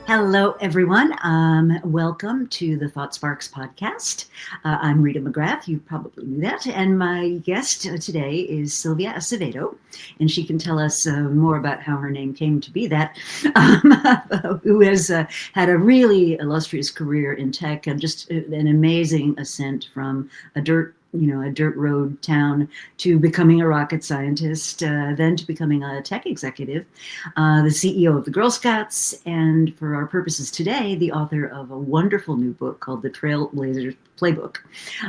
Hello, everyone. Welcome to the Thought Sparks podcast. I'm Rita McGrath. You probably knew that. And my guest today is Sylvia Acevedo, and she can tell us more about how her name came to be that, who has had a really illustrious career in tech and just an amazing ascent from a dirt road town to becoming a rocket scientist, then to becoming a tech executive, the CEO of the Girl Scouts, and for our purposes today, the author of a wonderful new book called The Trailblazer Playbook.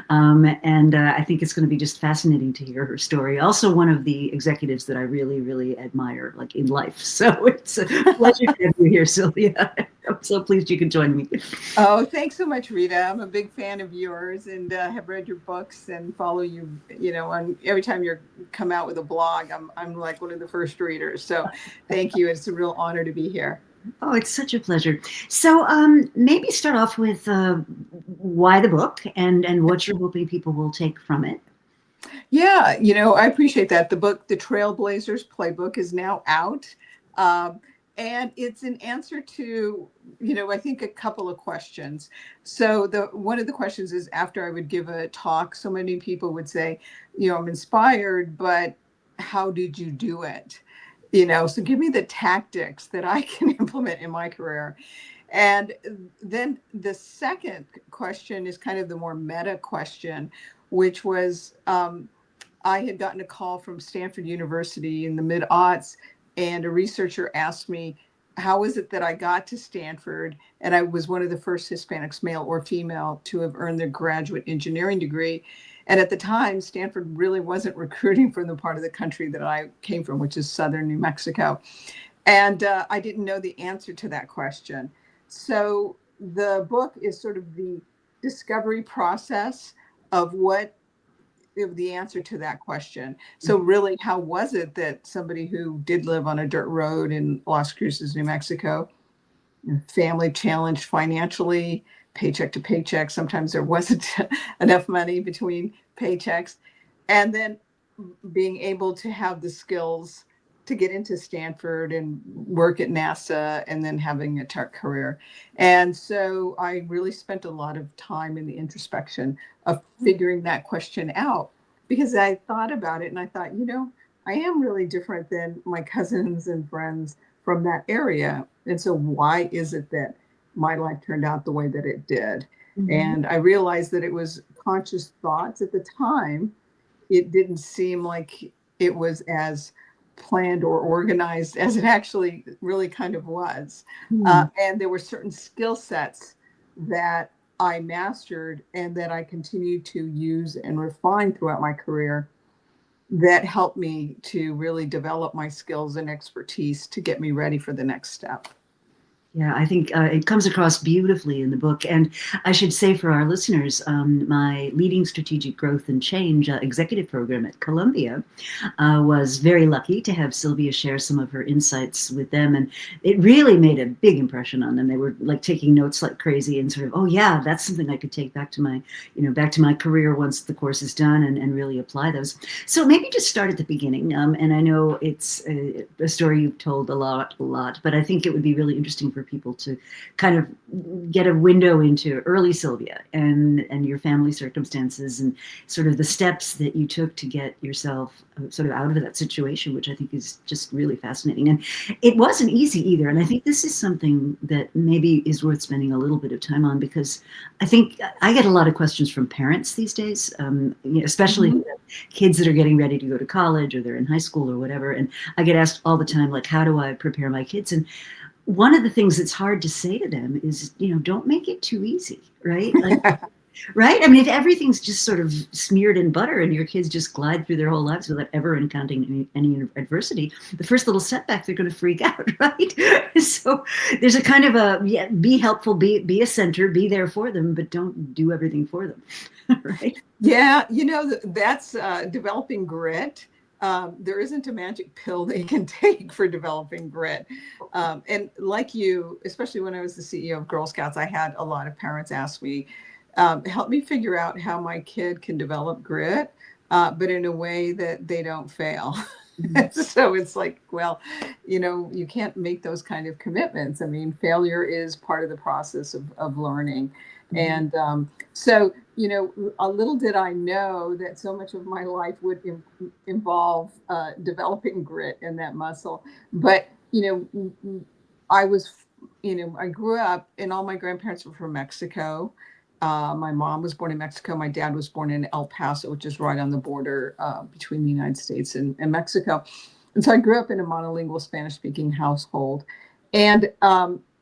And I think it's going to be just fascinating to hear her story. Also, one of the executives that I really, really admire, like in life. So it's a pleasure to have you here, Sylvia. I'm so pleased you could join me. Oh, thanks so much, Rita. I'm a big fan of yours and have read your books and follow you, on every time you come out with a blog, I'm like one of the first readers. So thank you. It's a real honor to be here. Oh, it's such a pleasure. So maybe start off with why the book and what you're hoping people will take from it. Yeah, I appreciate that. The book, The Trailblazers Playbook, is now out. And it's an answer to, I think a couple of questions. So one of the questions is, after I would give a talk, so many people would say, I'm inspired, but how did you do it? So give me the tactics that I can implement in my career. And then the second question is kind of the more meta question, which was, I had gotten a call from Stanford University in the mid-aughts, and a researcher asked me, how is it that I got to Stanford? And I was one of the first Hispanics, male or female, to have earned their graduate engineering degree. And at the time, Stanford really wasn't recruiting from the part of the country that I came from, which is southern New Mexico. And I didn't know the answer to that question. So the book is sort of the discovery process of the answer to that question. So really, how was it that somebody who did live on a dirt road in Las Cruces, New Mexico, family challenged financially, paycheck to paycheck, sometimes there wasn't enough money between paychecks, and then being able to have the skills to get into Stanford and work at NASA, and then having a tech career. And so I really spent a lot of time in the introspection of figuring that question out, because I thought about it and I thought, I am really different than my cousins and friends from that area. And so why is it that my life turned out the way that it did? Mm-hmm. And I realized that it was conscious thoughts. At the time, it didn't seem like it was as planned or organized as it actually really kind of was. And there were certain skill sets that I mastered and that I continue to use and refine throughout my career that helped me to really develop my skills and expertise to get me ready for the next step. Yeah, I think it comes across beautifully in the book. And I should say for our listeners, my Leading Strategic Growth and Change executive program at Columbia was very lucky to have Sylvia share some of her insights with them. And it really made a big impression on them. They were like taking notes like crazy and sort of, oh yeah, that's something I could take back to my career once the course is done, and really apply those. So maybe just start at the beginning. And I know it's a story you've told a lot, but I think it would be really interesting for people to kind of get a window into early Sylvia and your family circumstances and sort of the steps that you took to get yourself sort of out of that situation, which I think is just really fascinating. And it wasn't easy either. And I think this is something that maybe is worth spending a little bit of time on, because I think I get a lot of questions from parents these days, especially kids that are getting ready to go to college or they're in high school or whatever. And I get asked all the time, like, how do I prepare my kids? And one of the things that's hard to say to them is, don't make it too easy, right? Like, right? I mean, if everything's just sort of smeared in butter and your kids just glide through their whole lives without ever encountering any adversity, the first little setback, they're going to freak out, right? So there's a kind of be helpful, be a center, be there for them, but don't do everything for them, right? Yeah, that's developing grit. There isn't a magic pill they can take for developing grit. And like you, especially when I was the CEO of Girl Scouts, I had a lot of parents ask me, help me figure out how my kid can develop grit, but in a way that they don't fail. Mhm. So it's like, well, you can't make those kind of commitments. I mean, failure is part of the process of learning. Mhm. And so, a little did I know that so much of my life would involve developing grit and that muscle. But, I was, I grew up and all my grandparents were from Mexico. My mom was born in Mexico. My dad was born in El Paso, which is right on the border between the United States and Mexico. And so I grew up in a monolingual Spanish-speaking household, and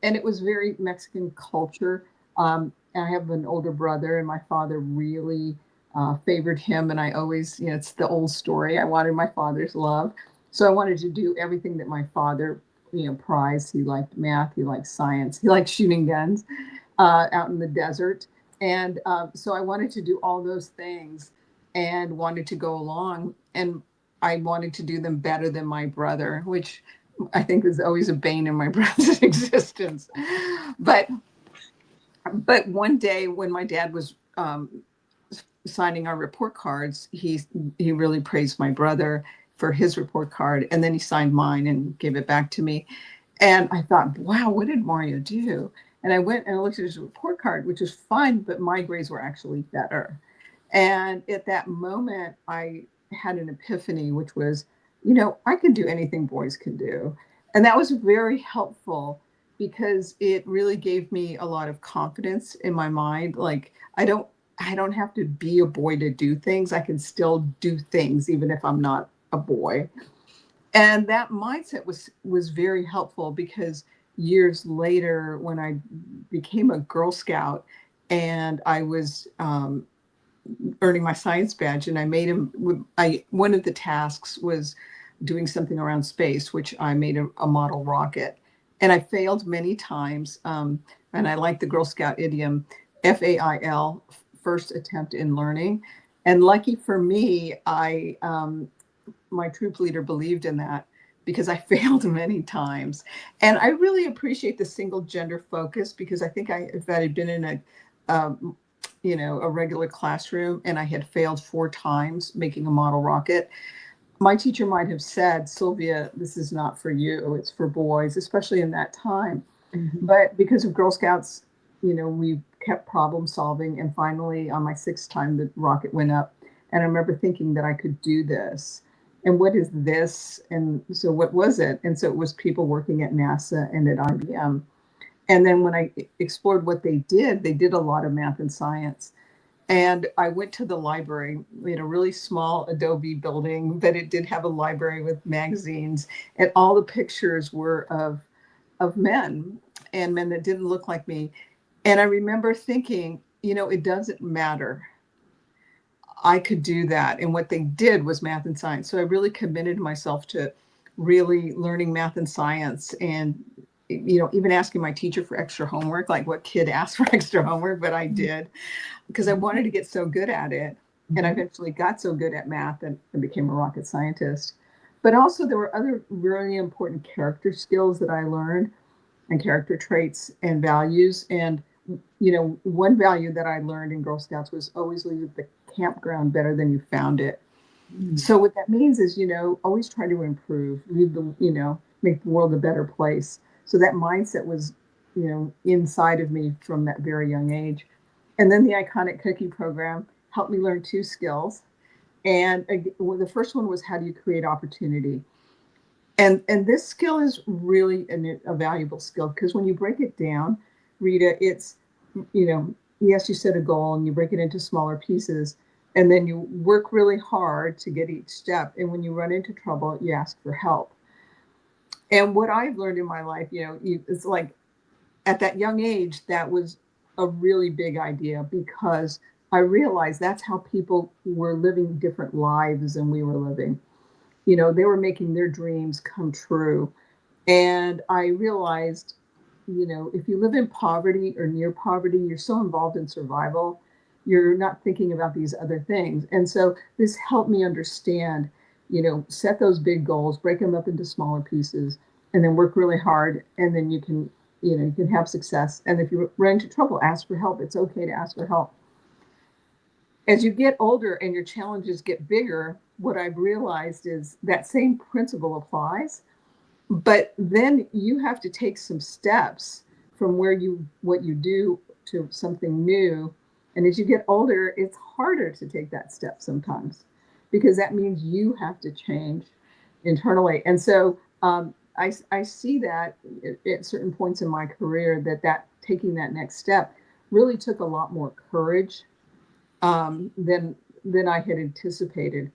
it was very Mexican culture. And I have an older brother, and my father really favored him. And I always, it's the old story. I wanted my father's love, so I wanted to do everything that my father, prized. He liked math, he liked science, he liked shooting guns out in the desert. And so I wanted to do all those things and wanted to go along. And I wanted to do them better than my brother, which I think is always a bane in my brother's existence. But one day when my dad was signing our report cards, he really praised my brother for his report card, and then he signed mine and gave it back to me. And I thought, wow, what did Mario do? And I went and I looked at his report card, which is fine, but my grades were actually better. And at that moment, I had an epiphany, which was, I can do anything boys can do. And that was very helpful because it really gave me a lot of confidence in my mind. Like, I don't have to be a boy to do things. I can still do things even if I'm not a boy. And that mindset was very helpful because years later, when I became a Girl Scout and I was earning my science badge, and I made him. One of the tasks was doing something around space, which I made a model rocket, and I failed many times. And I like the Girl Scout idiom, FAIL, first attempt in learning. And lucky for me, I my troop leader believed in that because I failed many times. And I really appreciate the single gender focus because I think if I had been in um, a regular classroom and I had failed 4 times making a model rocket, my teacher might have said, Sylvia, this is not for you, it's for boys, especially in that time. Mhm. But because of Girl Scouts, we kept problem solving. And finally, on my 6th time, the rocket went up. And I remember thinking that I could do this. And what is this? And so what was it? And so it was people working at NASA and at IBM. And then when I explored what they did a lot of math and science. And I went to the library. We had a really small Adobe building, but it did have a library with magazines. And all the pictures were of men and men that didn't look like me. And I remember thinking, it doesn't matter. I could do that. And what they did was math and science. So I really committed myself to really learning math and science and even asking my teacher for extra homework, like what kid asked for extra homework, but I did because I wanted to get so good at it. And I Mhm. eventually got so good at math and became a rocket scientist. But also there were other really important character skills that I learned and character traits and values. And, one value that I learned in Girl Scouts was always leave the campground better than you found it. Mhm. So what that means is, always try to improve, make the world a better place. So that mindset was, inside of me from that very young age. And then the Iconic Cookie program helped me learn 2 skills. And well, the first one was how do you create opportunity? And this skill is really a valuable skill because when you break it down, Rita, it's, yes, you set a goal and you break it into smaller pieces, and then you work really hard to get each step. And when you run into trouble, you ask for help. And what I've learned in my life, it's like at that young age, that was a really big idea because I realized that's how people were living different lives than we were living. They were making their dreams come true. And I realized, if you live in poverty or near poverty, you're so involved in survival, you're not thinking about these other things. And so this helped me understand, set those big goals, break them up into smaller pieces, and then work really hard. And then you can have success. And if you run into trouble, ask for help. It's okay to ask for help. as you get older and your challenges get bigger, what I've realized is that same principle applies, but then you have to take some steps from what you do to something new. And as you get older, it's harder to take that step sometimes because that means you have to change internally. And so I see that at certain points in my career that taking that next step really took a lot more courage than I had anticipated.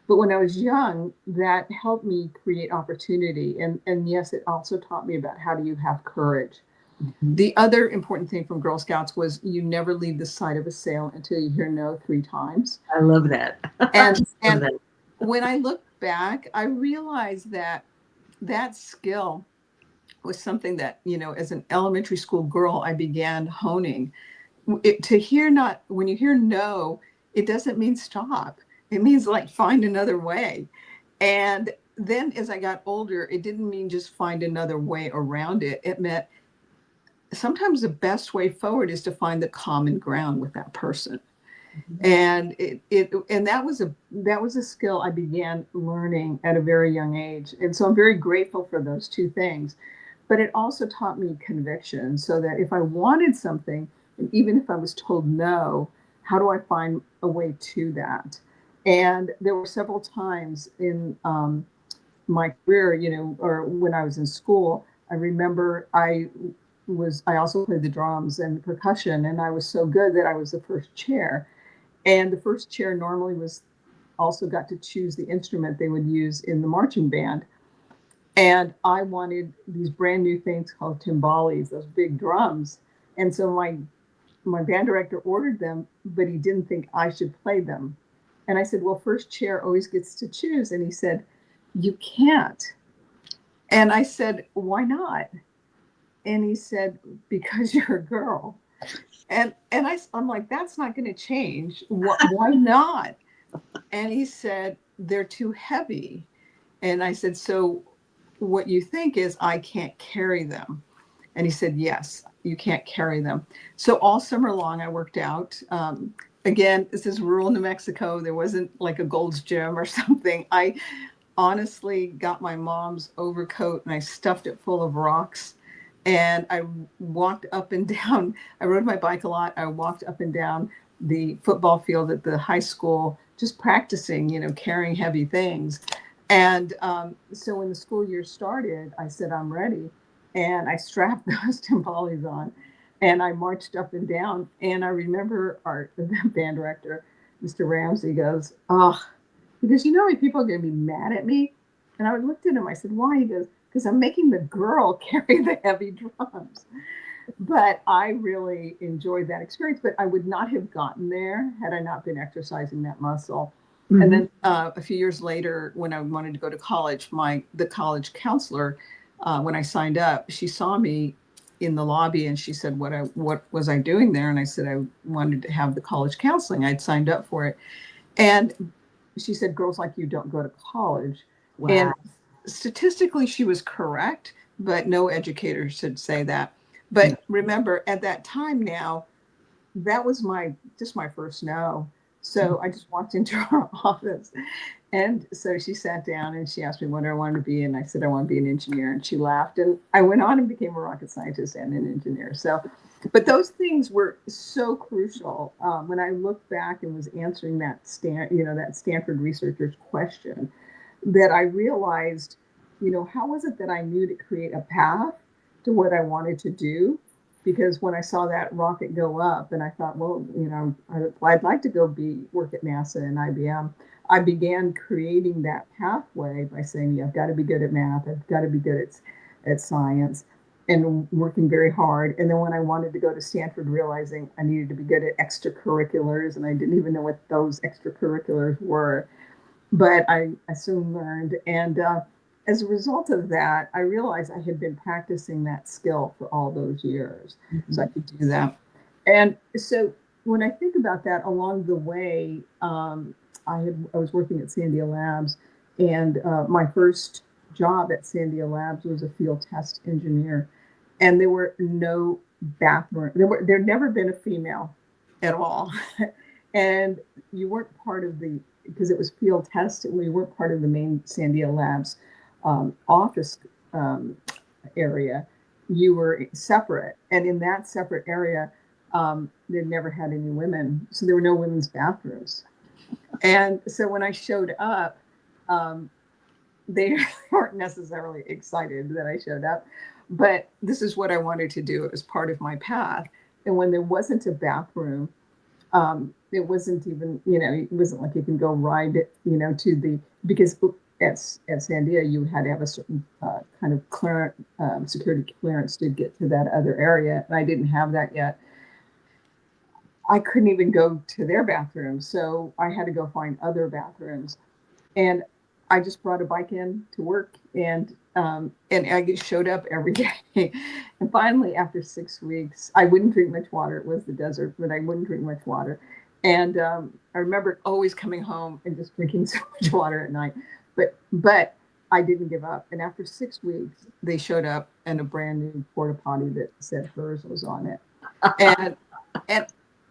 But when I was young, that helped me create opportunity. And yes, it also taught me about how do you have courage. Mhm. The other important thing from Girl Scouts was you never leave the side of a sale until you hear no 3 times. I love that. I And love and that. when I look back, I realized that that skill was something that, as an elementary school girl, I began honing. To hear not, when you hear no, it doesn't mean stop. It means like find another way. And then as I got older, it didn't mean just find another way around it. It meant sometimes the best way forward is to find the common ground with that person. Mhm. And that was a skill I began learning at a very young age. And so I'm very grateful for those two things. But it also taught me conviction, so that if I wanted something, and even if I was told no, how do I find a way to that? And there were several times in my career, or when I was in school, I remember I also played the drums and percussion, and I was so good that I was the first chair. And the first chair normally was also got to choose the instrument they would use in the marching band. And I wanted these brand new things called timbales, those big drums. And so my band director ordered them, but he didn't think I should play them. And I said, well, first chair always gets to choose. And he said, you can't. And I said, why not? And he said, because you're a girl. I'm like, that's not going to change. Why not? And he said, they're too heavy. And I said, so what you think is I can't carry them. And he said, yes, you can't carry them. So all summer long, I worked out. Again, this is rural New Mexico. There wasn't like a Gold's Gym or something. I honestly got my mom's overcoat and I stuffed it full of rocks. And I walked up and down. I rode my bike a lot. I walked up and down the football field at the high school, just practicing, carrying heavy things. And so when the school year started, I said, I'm ready. And I strapped those timbales on and I marched up and down. And I remember the band director, Mr. Ramsey, goes, oh, because how many people are going to be mad at me? And I looked at him, I said, why? He goes, because I'm making the girl carry the heavy drums. But I really enjoyed that experience. But I would not have gotten there had I not been exercising that muscle. And Mhm. then a few years later, when I wanted to go to college, the college counselor, when I signed up, she saw me in the lobby and she said, what was I doing there? And I said, I wanted to have the college counseling. I'd signed up for it. And she said, girls like you don't go to college. Wow. And statistically, she was correct, but no educator should say that. No. But remember, at that time now, that was just my first no. So I just walked into her office. And so she sat down and she asked me what I wanted to be. And I said, I want to be an engineer. And she laughed. And I went on and became a rocket scientist and an engineer. So, but those things were so crucial. When I looked back and was answering that Stanford researcher's question, that I realized, how was it that I knew to create a path to what I wanted to do? Because when I saw that rocket go up and I thought, well, I'd like to go work at NASA and IBM. I began creating that pathway by saying, I've got to be good at math. I've got to be good at science and working very hard. And then when I wanted to go to Stanford, realizing I needed to be good at extracurriculars, and I didn't even know what those extracurriculars were. But I soon learned. And as a result of that, I realized I had been practicing that skill for all those years. So I Mhm. could do that. And so when I think about that along the way, I was working at Sandia Labs, and my first job at Sandia Labs was a field test engineer, and there were no bathroom. There'd never been a female at all. And you weren't part of the, because it was field test, we weren't part of the main Sandia Labs office area. You were separate. And in that separate area, they never had any women. So there were no women's bathrooms. And so when I showed up, they weren't necessarily excited that I showed up, but this is what I wanted to do. It was part of my path. And when there wasn't a bathroom, it wasn't even, it wasn't like you can go ride it, to the, because at Sandia, you had to have a certain kind of security clearance to get to that other area. And I didn't have that yet. I couldn't even go to their bathroom. So I had to go find other bathrooms. And I just brought a bike in to work, and I showed up every day. And finally, after 6 weeks, I wouldn't drink much water. It was the desert, but I wouldn't drink much water. And I remember always coming home and just drinking so much water at night. But I didn't give up. And after 6 weeks, they showed up and a brand new porta potty that said hers was on it. And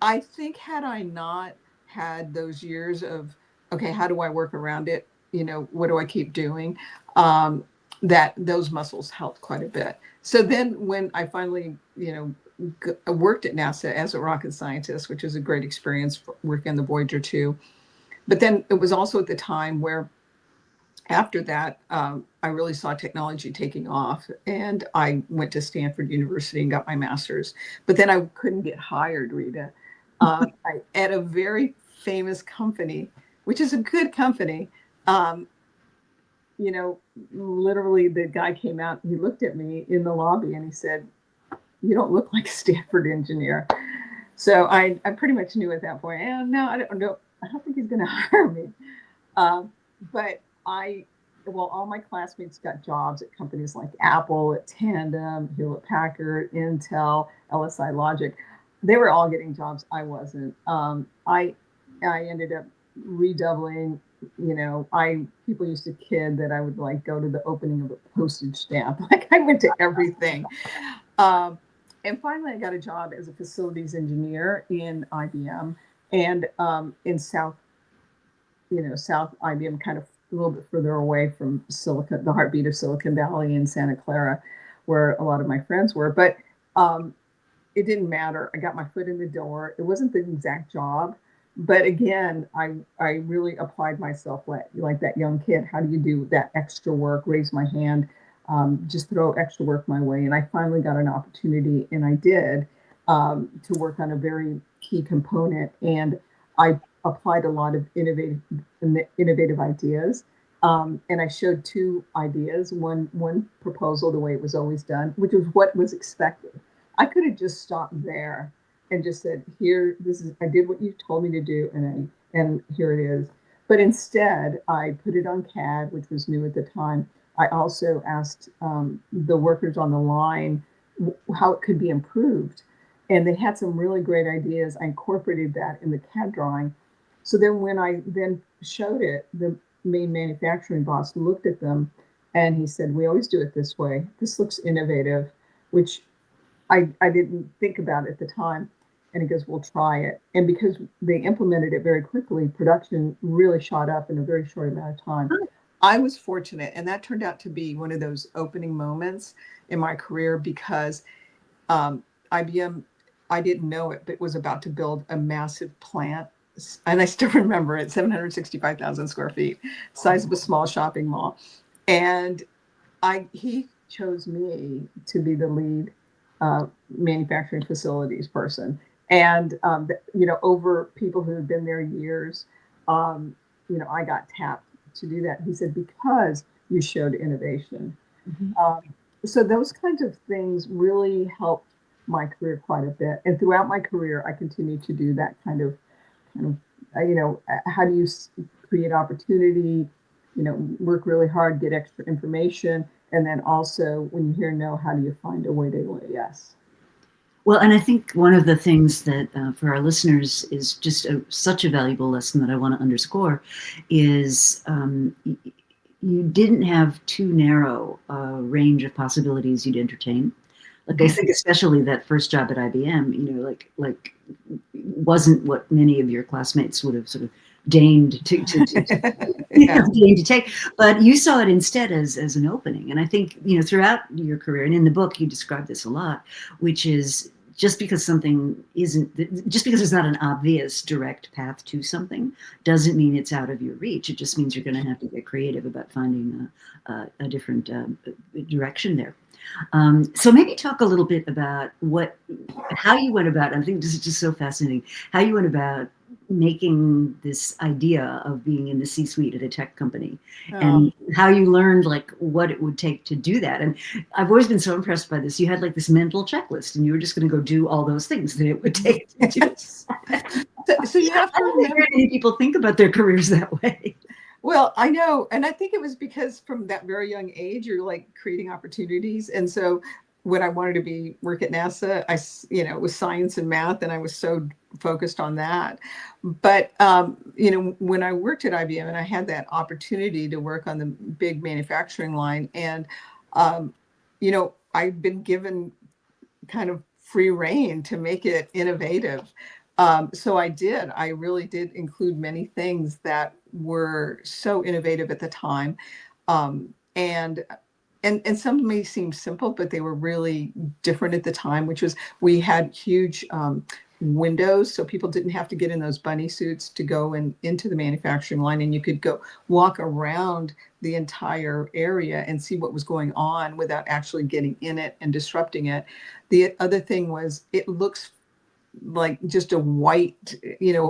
I think had I not had those years of, okay, how do I work around it? What do I keep doing? That those muscles helped quite a bit. So then when I finally, worked at NASA as a rocket scientist, which was a great experience working on the Voyager 2. But then it was also at the time where after that, I really saw technology taking off, and I went to Stanford University and got my master's. But then I couldn't get hired, Rita. At a very famous company, which is a good company. Literally the guy came out, he looked at me in the lobby and he said, "You don't look like a Stanford engineer." So I pretty much knew at that point, no, I don't know. I don't think he's going to hire me. But all my classmates got jobs at companies like Apple, at Tandem, Hewlett Packard, Intel, LSI Logic. They were all getting jobs. I wasn't. I ended up redoubling. People used to kid that I would go to the opening of a postage stamp. I went to everything. And finally I got a job as a facilities engineer in IBM, and in South IBM, kind of a little bit further away from the heartbeat of Silicon Valley in Santa Clara, where a lot of my friends were. But it didn't matter. I got my foot in the door. It wasn't the exact job. But again, I really applied myself like that young kid. How do you do that extra work? Raise my hand, just throw extra work my way. And I finally got an opportunity, and I did, to work on a very key component. And I applied a lot of innovative ideas. And I showed two ideas. One proposal, the way it was always done, which was what was expected. I could have just stopped there and just said, "Here, I did what you told me to do, and here it is." But instead, I put it on CAD, which was new at the time. I also asked the workers on the line how it could be improved, and they had some really great ideas. I incorporated that in the CAD drawing. So then when I then showed it, the main manufacturing boss looked at them, and he said, "We always do it this way. This looks innovative," which I didn't think about at the time. And he goes, "We'll try it." And because they implemented it very quickly, production really shot up in a very short amount of time. I was fortunate, and that turned out to be one of those opening moments in my career, because IBM, I didn't know it, but was about to build a massive plant. And I still remember it, 765,000 square feet, size of a small shopping mall. And he chose me to be the lead manufacturing facilities person. And, over people who had been there years, I got tapped to do that. He said, "Because you showed innovation." Mm-hmm. So those kinds of things really helped my career quite a bit. And throughout my career, I continued to do that kind of, how do you create opportunity, work really hard, get extra information. And then also, when you hear no, how do you find a way to say yes? Well, and I think one of the things that for our listeners is just such a valuable lesson that I want to underscore is you didn't have too narrow a range of possibilities you'd entertain. Like I think especially that first job at IBM, like wasn't what many of your classmates would have sort of deigned to Yeah. deigned to take, but you saw it instead as an opening. And I think throughout your career, and in the book you describe this a lot, which is just because something isn't, just because there's not an obvious direct path to something, doesn't mean it's out of your reach. It just means you're going to have to get creative about finding a different direction there. So maybe talk a little bit about how you went about. I think this is just so fascinating. How you went about making this idea of being in the C-suite at a tech company, Oh. and how you learned like what it would take to do that. And I've always been so impressed by this. You had like this mental checklist, and you were just going to go do all those things that it would take to do. So you have I to don't think remember. very many people think about their careers that way. Well, I know. And I think it was because from that very young age, you're like creating opportunities. And so when I wanted to work at NASA, it was science and math, and I was so focused on that. But, when I worked at IBM and I had that opportunity to work on the big manufacturing line, and, I've been given kind of free reign to make it innovative. So I really did include many things that were so innovative at the time. And some may seem simple, but they were really different at the time, which was we had huge windows, so people didn't have to get in those bunny suits to go into the manufacturing line, and you could go walk around the entire area and see what was going on without actually getting in it and disrupting it. The other thing was it looks like just a white,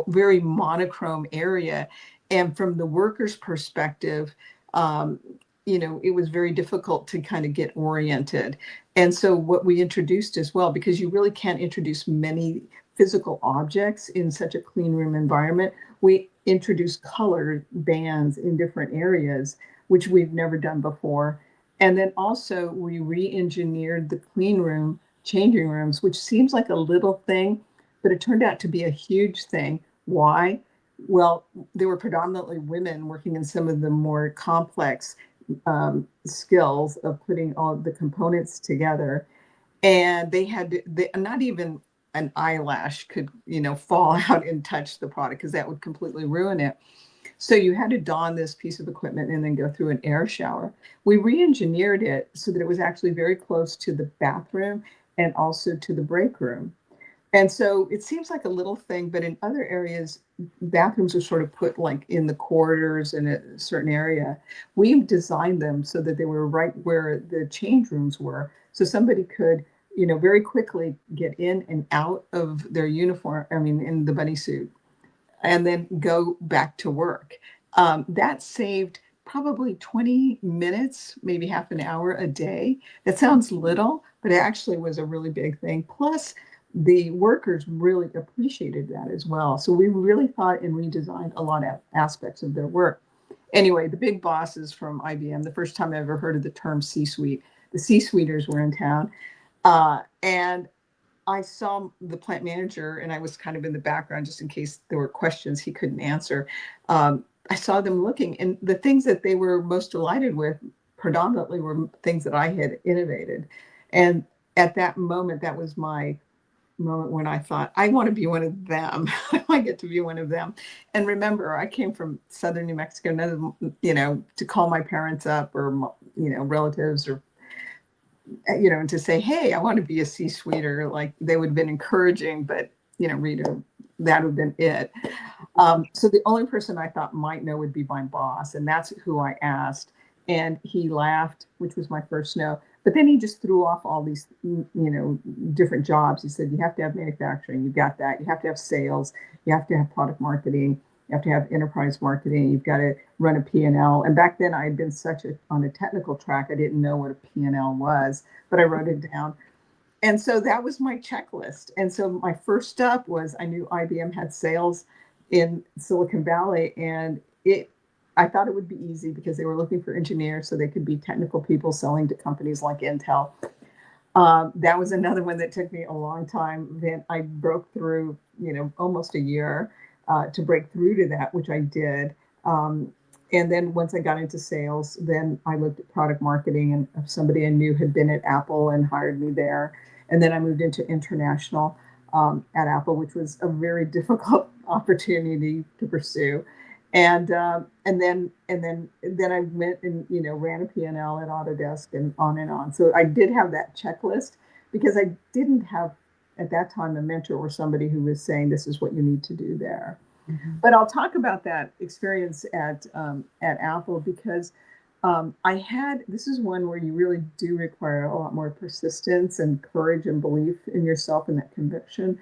very monochrome area. And from the worker's perspective, it was very difficult to kind of get oriented. And so what we introduced as well, because you really can't introduce many physical objects in such a clean room environment, we introduced color bands in different areas, which we've never done before. And then also we re-engineered the clean room changing rooms, which seems like a little thing, but it turned out to be a huge thing. Why? Well, there were predominantly women working in some of the more complex skills of putting all the components together, and not even an eyelash could fall out and touch the product, because that would completely ruin it. So you had to don this piece of equipment and then go through an air shower. We re-engineered it so that it was actually very close to the bathroom and also to the break room. And so it seems like a little thing, but in other areas, bathrooms are sort of put like in the corridors in a certain area. We've designed them so that they were right where the change rooms were. So somebody could, very quickly get in and out of their uniform, in the bunny suit, and then go back to work. That saved probably 20 minutes, maybe half an hour a day. That sounds little, but it actually was a really big thing. Plus, the workers really appreciated that as well. So we really thought and redesigned a lot of aspects of their work. Anyway, the big bosses from IBM, the first time I ever heard of the term C-suite, the C-suiters were in town. And I saw the plant manager, and I was kind of in the background just in case there were questions he couldn't answer. I saw them looking, and the things that they were most delighted with predominantly were things that I had innovated. And at that moment, that was my moment when I thought, I want to be one of them. I get to be one of them. And remember, I came from southern New Mexico, to call my parents up or, relatives or and to say, hey, I want to be a C-suiter, like they would have been encouraging, but, Rita, that would have been it. So the only person I thought might know would be my boss, and that's who I asked. And he laughed, which was my first no. But then he just threw off all these, different jobs. He said, you have to have manufacturing, you got that. You have to have sales, you have to have product marketing, you have to have enterprise marketing, you've got to run a P&L. And back then I had been on a technical track, I didn't know what a P&L was, but I wrote it down. And so that was my checklist. And so my first step was, I knew IBM had sales in Silicon Valley, and I thought it would be easy because they were looking for engineers, so they could be technical people selling to companies like Intel. That was another one that took me a long time. Then I broke through, almost a year to break through to that, which I did. And then once I got into sales, then I looked at product marketing, and somebody I knew had been at Apple and hired me there. And then I moved into international at Apple, which was a very difficult opportunity to pursue. And then I went and ran a P&L at Autodesk and on and on. So I did have that checklist because I didn't have at that time a mentor or somebody who was saying this is what you need to do there. Mm-hmm. But I'll talk about that experience at Apple because this is one where you really do require a lot more persistence and courage and belief in yourself and that conviction,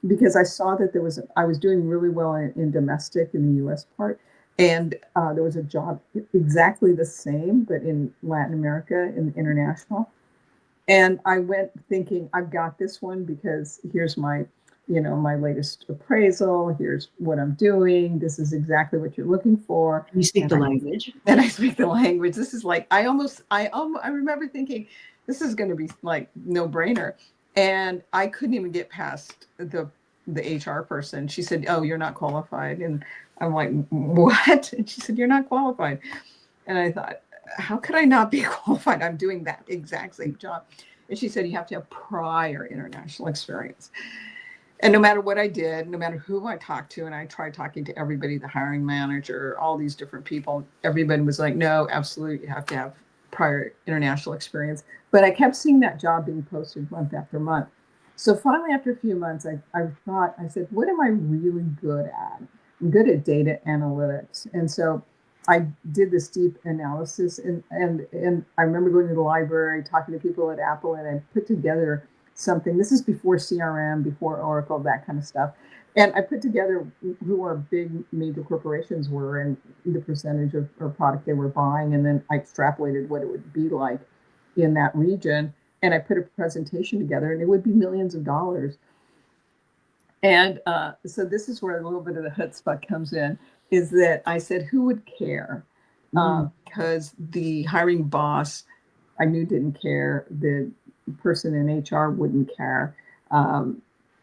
because I saw that I was doing really well in domestic in the US part. And there was a job exactly the same, but in Latin America, in international. And I went thinking, I've got this one because here's my latest appraisal. Here's what I'm doing. This is exactly what you're looking for. You speak the language. And I speak the language. This is like, I remember thinking, this is going to be like no brainer. And I couldn't even get past the HR person. She said, "Oh, you're not qualified." And I'm like, "What?" And she said, "You're not qualified." And I thought, how could I not be qualified? I'm doing that exact same job. And she said, you have to have prior international experience. And no matter what I did, no matter who I talked to, and I tried talking to everybody, the hiring manager, all these different people, everybody was like, no, absolutely, you have to have prior international experience. But I kept seeing that job being posted month after month. So finally, after a few months, I said, what am I really good at? I'm good at data analytics. And so I did this deep analysis, and I remember going to the library, talking to people at Apple, and I put together something. This is before CRM, before Oracle, that kind of stuff. And I put together who our big major corporations were and the percentage of or product they were buying. And then I extrapolated what it would be like in that region. And I put a presentation together, and it would be millions of dollars. And so this is where a little bit of the chutzpah comes in, is that I said, who would care? Because the hiring boss I knew didn't care. The person in HR wouldn't care.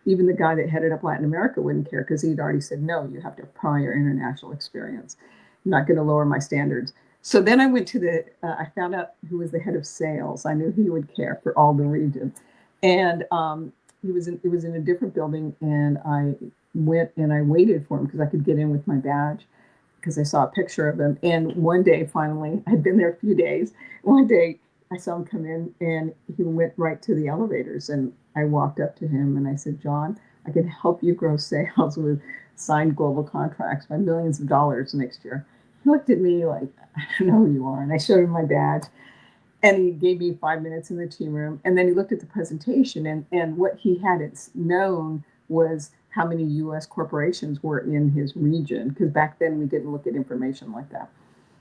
Even the guy that headed up Latin America wouldn't care because he'd already said, no, you have to have prior international experience. I'm not going to lower my standards. So then I went to I found out who was the head of sales. I knew he would care for all the region. And it was in a different building, and I went and I waited for him because I could get in with my badge because I saw a picture of him. And one day, finally, I'd been there a few days. One day, I saw him come in, and he went right to the elevators. And I walked up to him and I said, John, I can help you grow sales with signed global contracts by millions of dollars next year. He looked at me like, I don't know who you are. And I showed him my badge. And he gave me 5 minutes in the team room. And then he looked at the presentation, and what he hadn't known was how many US corporations were in his region. Because back then we didn't look at information like that.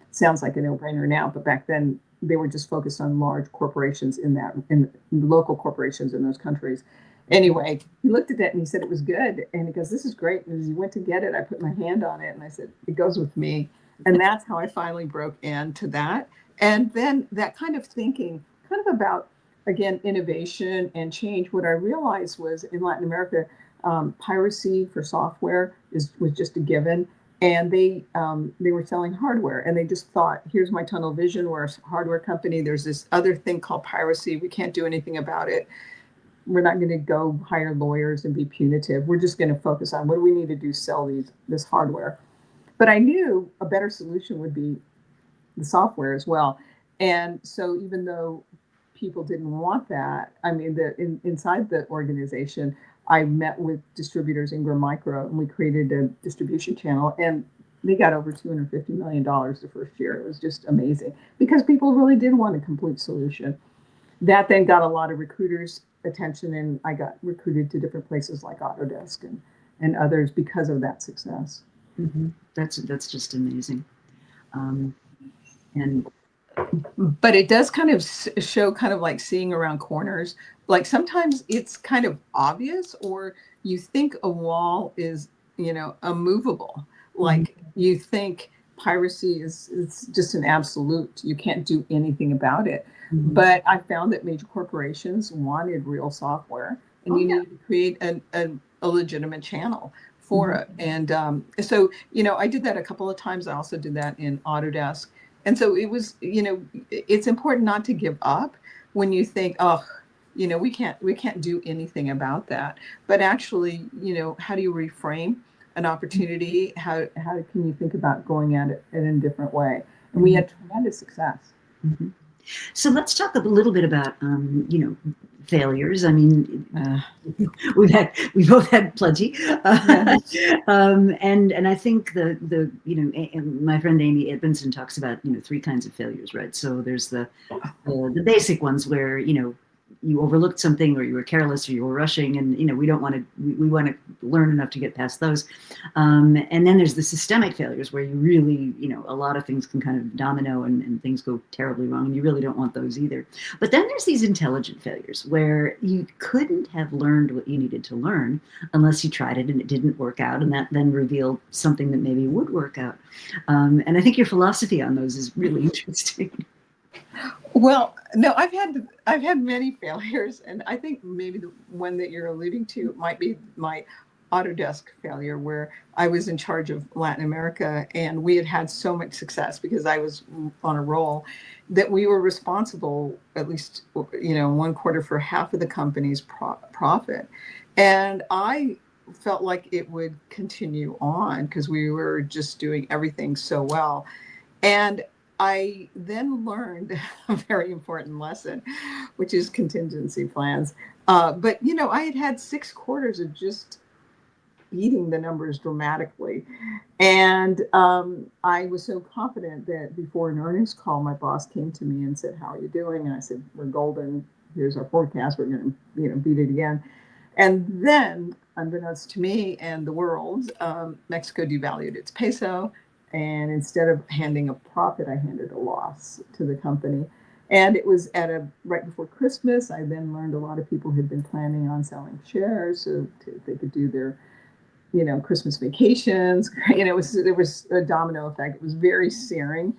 Sounds like a no-brainer now, but back then they were just focused on large corporations in local corporations in those countries. Anyway, he looked at that and he said it was good. And he goes, this is great. And as he went to get it, I put my hand on it and I said, it goes with me. And that's how I finally broke into that. And then that kind of thinking, kind of about, again, innovation and change. What I realized was in Latin America, piracy for software was just a given. And they were selling hardware, and they just thought, here's my tunnel vision. We're a hardware company. There's this other thing called piracy. We can't do anything about it. We're not going to go hire lawyers and be punitive. We're just going to focus on what do we need to do, sell this hardware. But I knew a better solution would be the software as well. And so even though people didn't want that, I mean, inside the organization, I met with distributors, Ingram Micro, and we created a distribution channel, and they got over $250 million the first year. It was just amazing because people really did want a complete solution. That then got a lot of recruiters' attention, and I got recruited to different places like Autodesk and others because of that success. Mm-hmm. That's just amazing. But it does kind of show kind of like seeing around corners. Like sometimes it's kind of obvious, or you think a wall is, immovable. Like you think piracy is just an absolute. You can't do anything about it. Mm-hmm. But I found that major corporations wanted real software, and you need to create a legitimate channel for it. And so, I did that a couple of times. I also did that in Autodesk. And so it was, it's important not to give up when you think, oh, we can't do anything about that. But actually, how do you reframe an opportunity? How can you think about going at it in a different way? And we had tremendous success. Mm-hmm. So let's talk a little bit about, failures. I mean, we both had plenty, and I think my friend Amy Edmondson talks about 3 kinds of failures, right? So there's the basic ones where you overlooked something, or you were careless, or you were rushing, and we don't want to. We want to learn enough to get past those. And then there's the systemic failures where you really, a lot of things can kind of domino and things go terribly wrong, and you really don't want those either. But then there's these intelligent failures where you couldn't have learned what you needed to learn unless you tried it and it didn't work out, and that then revealed something that maybe would work out. And I think your philosophy on those is really interesting. Well, no, I've had many failures, and I think maybe the one that you're alluding to might be my Autodesk failure, where I was in charge of Latin America, and we had so much success because I was on a roll that we were responsible, at least 1/4, for half of the company's profit, and I felt like it would continue on because we were just doing everything so well. And I then learned a very important lesson, which is contingency plans. But I had 6 quarters of just beating the numbers dramatically, and I was so confident that before an earnings call, my boss came to me and said, "How are you doing?" And I said, "We're golden. Here's our forecast. We're going to beat it again." And then, unbeknownst to me and the world, Mexico devalued its peso. And instead of handing a profit, I handed a loss to the company. And it was right before Christmas. I then learned a lot of people had been planning on selling shares so they could do their, Christmas vacations. There was a domino effect. It was very searing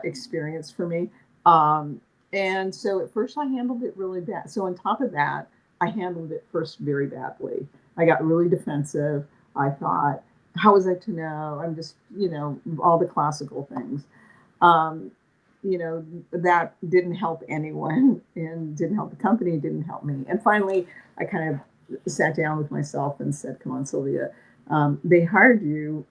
experience for me. And so at first I handled it really bad. So on top of that, I handled it first very badly. I got really defensive. I thought, how was I to know? I'm just, all the classical things. That didn't help anyone and didn't help the company, didn't help me. And finally, I kind of sat down with myself and said, come on, Sylvia, they hired you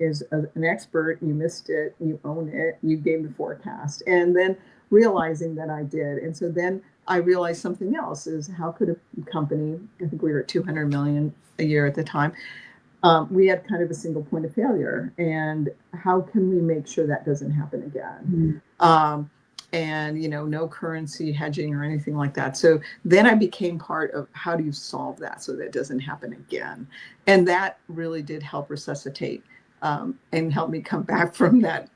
as an expert. You missed it. You own it. You gave the forecast. And then realizing that I did. And so then I realized something else is how could a company, I think we were at 200 million a year at the time, we had kind of a single point of failure, and how can we make sure that doesn't happen again? And no currency hedging or anything like that. So then I became part of how do you solve that so that doesn't happen again, and that really did help resuscitate and help me come back from that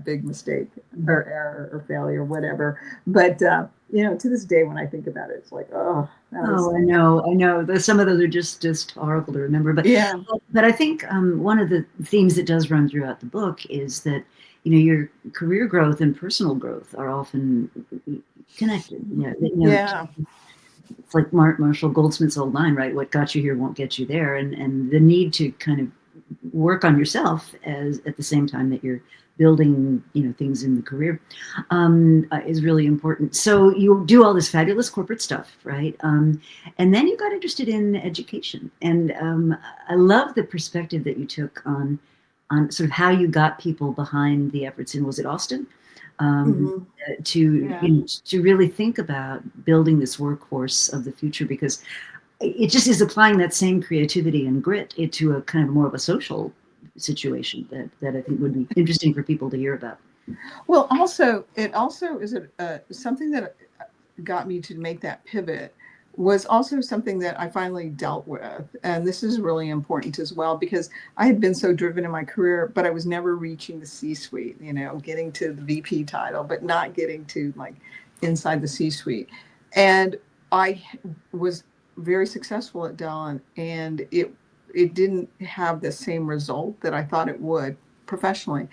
big mistake or error or failure, whatever. But to this day, when I think about it, it's like, oh, I know. Some of those are just horrible to remember. But yeah. But I think one of the themes that does run throughout the book is that your career growth and personal growth are often connected. Yeah. It's like Marshall Goldsmith's old line, right? What got you here won't get you there, and the need to kind of work on yourself at the same time that you're building things in the career is really important. So you do all this fabulous corporate stuff, right? And then you got interested in education, and I love the perspective that you took on sort of how you got people behind the efforts in, was it Austin? To really think about building this workforce of the future, because it just is applying that same creativity and grit into a kind of more of a social situation that I think would be interesting for people to hear about. Well, it also is something that got me to make that pivot was also something that I finally dealt with. And this is really important as well, because I had been so driven in my career, but I was never reaching the C-suite, getting to the VP title, but not getting to like inside the C-suite. And I was very successful at Dell, and it didn't have the same result that I thought it would professionally.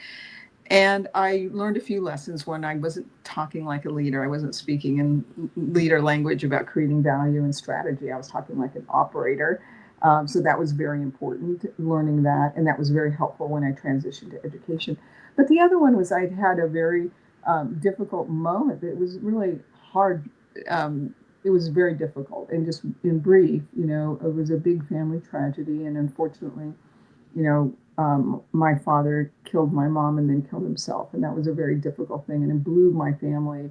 And I learned a few lessons when I wasn't talking like a leader. I wasn't speaking in leader language about creating value and strategy. I was talking like an operator. So that was very important, learning that, and that was very helpful when I transitioned to education. But the other one was I'd had a very difficult moment. It was really hard. It was very difficult, and just in brief, it was a big family tragedy, and unfortunately, my father killed my mom and then killed himself, and that was a very difficult thing, and it blew my family,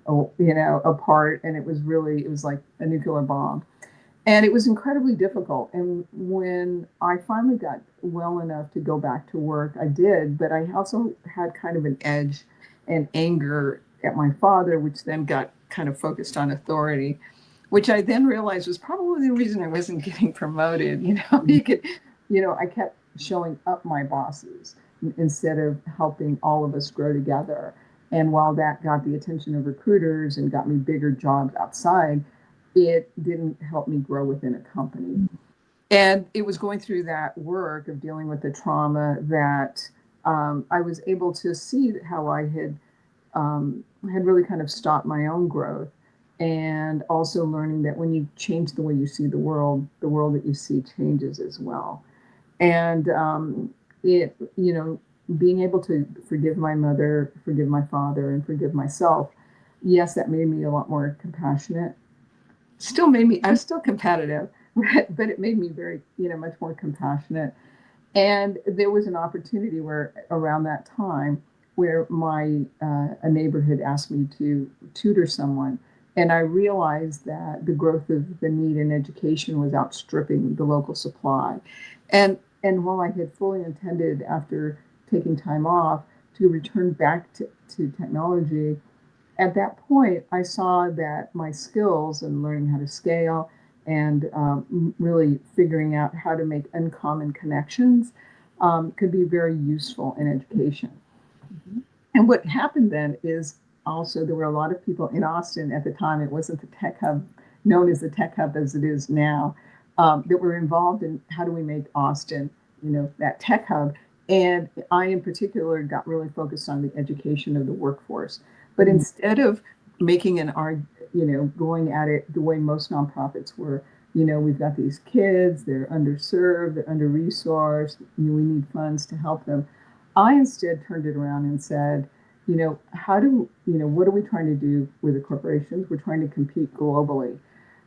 apart, and it was like a nuclear bomb, and it was incredibly difficult. And when I finally got well enough to go back to work, I did, but I also had kind of an edge and anger at my father, which then got kind of focused on authority, which I then realized was probably the reason I wasn't getting promoted. I kept showing up my bosses instead of helping all of us grow together. And while that got the attention of recruiters and got me bigger jobs outside, it didn't help me grow within a company. And it was going through that work of dealing with the trauma that I was able to see how I had really kind of stopped my own growth, and also learning that when you change the way you see the world that you see changes as well. And being able to forgive my mother, forgive my father, and forgive myself, yes, that made me a lot more compassionate. Still made me, I was still competitive, but it made me very, much more compassionate. And there was an opportunity where around that time where a neighbor had asked me to tutor someone. And I realized that the growth of the need in education was outstripping the local supply. And while I had fully intended, after taking time off, to return back to technology, at that point, I saw that my skills in learning how to scale and really figuring out how to make uncommon connections could be very useful in education. Mm-hmm. And what happened then is also there were a lot of people in Austin at the time. It wasn't the tech hub, known as the tech hub as it is now, that were involved in how do we make Austin, that tech hub. And I, in particular, got really focused on the education of the workforce. But instead of making going at it the way most nonprofits were, we've got these kids, they're underserved, they're under-resourced, we need funds to help them. I instead turned it around and said, what are we trying to do with the corporations? We're trying to compete globally.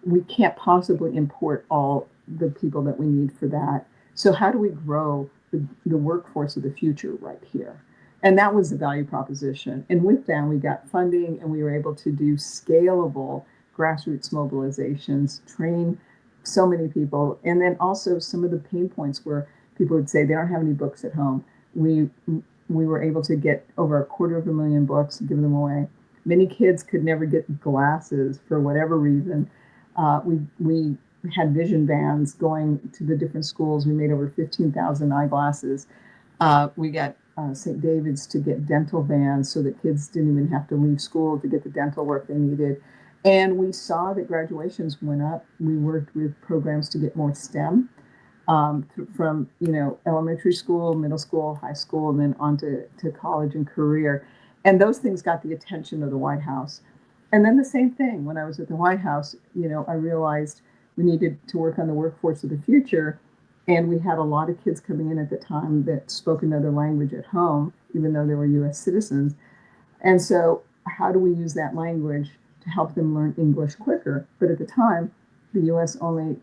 We can't possibly import all the people that we need for that. So how do we grow the workforce of the future right here? And that was the value proposition. And with that, we got funding, and we were able to do scalable grassroots mobilizations, train so many people. And then also some of the pain points where people would say they don't have any books at home. We were able to get over 250,000 books, give them away. Many kids could never get glasses for whatever reason. We had vision vans going to the different schools. We made over 15,000 eyeglasses. We got St. David's to get dental vans so that kids didn't even have to leave school to get the dental work they needed. And we saw that graduations went up. We worked with programs to get more STEM from elementary school, middle school, high school, and then on to college and career. And those things got the attention of the White House. And then the same thing, when I was at the White House, I realized we needed to work on the workforce of the future. And we had a lot of kids coming in at the time that spoke another language at home, even though they were US citizens. And so how do we use that language to help them learn English quicker? But at the time, the US only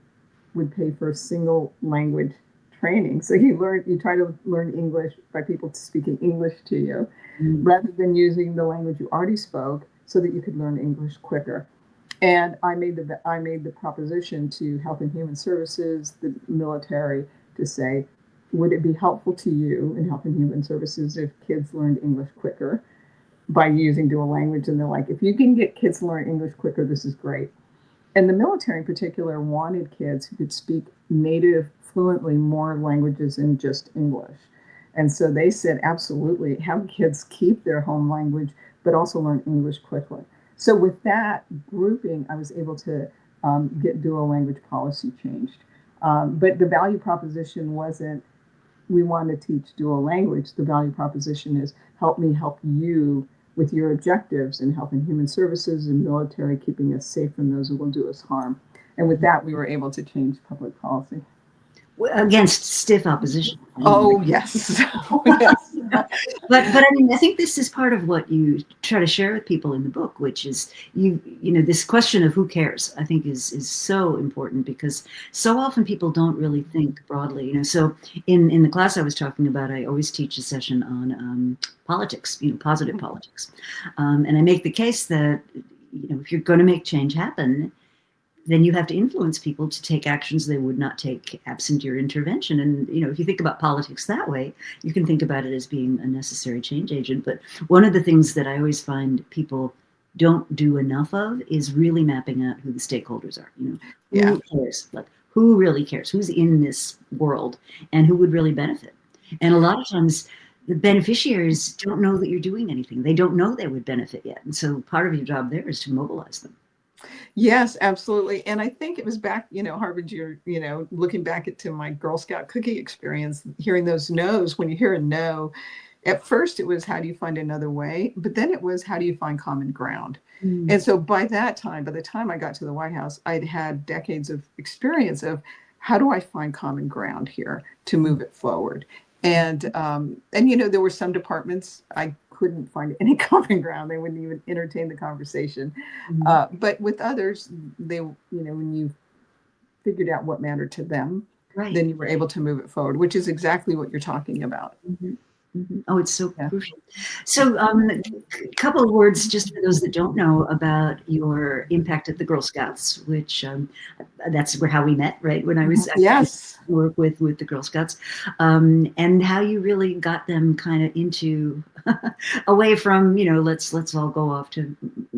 would pay for a single language training. So you try to learn English by people speaking English to you, rather than using the language you already spoke so that you could learn English quicker. And I made the proposition to Health and Human Services, the military, to say, would it be helpful to you in Health and Human Services if kids learned English quicker by using dual language? And they're like, if you can get kids to learn English quicker, this is great. And the military in particular wanted kids who could speak native, fluently, more languages than just English. And so they said, absolutely, have kids keep their home language, but also learn English quickly. So with that grouping, I was able to get dual language policy changed. But the value proposition wasn't, we want to teach dual language. The value proposition is, help me help you with your objectives in Health and Human Services and military, keeping us safe from those who will do us harm. And with that, we were able to change public policy. against stiff opposition. Oh, yes. Oh, yes. But I mean, I think this is part of what you try to share with people in the book, which is this question of who cares, I think is so important, because so often people don't really think broadly. So in the class I was talking about, I always teach a session on politics, positive politics, and I make the case that if you're going to make change happen, then you have to influence people to take actions they would not take absent your intervention. And if you think about politics that way, you can think about it as being a necessary change agent. But one of the things that I always find people don't do enough of is really mapping out who the stakeholders are. Yeah. Who cares? Like, who really cares? Who's in this world and who would really benefit? And a lot of times the beneficiaries don't know that you're doing anything. They don't know they would benefit yet. And so part of your job there is to mobilize them. Yes, absolutely. And I think it was back, Harbinger, looking back to my Girl Scout cookie experience, hearing those no's. When you hear a no, at first it was, how do you find another way? But then it was, how do you find common ground? And so by the time I got to the White House, I'd had decades of experience of, how do I find common ground here to move it forward? And there were some departments I couldn't find any common ground. They wouldn't even entertain the conversation. But with others, they, when you figured out what mattered to them, Right. then you were able to move it forward, which is exactly what you're talking about. Oh, it's so crucial. So a couple of words just for those that don't know about your impact at the Girl Scouts, which that's how we met, right? When I was work with the Girl Scouts, and how you really got them kind of into away from, let's all go off to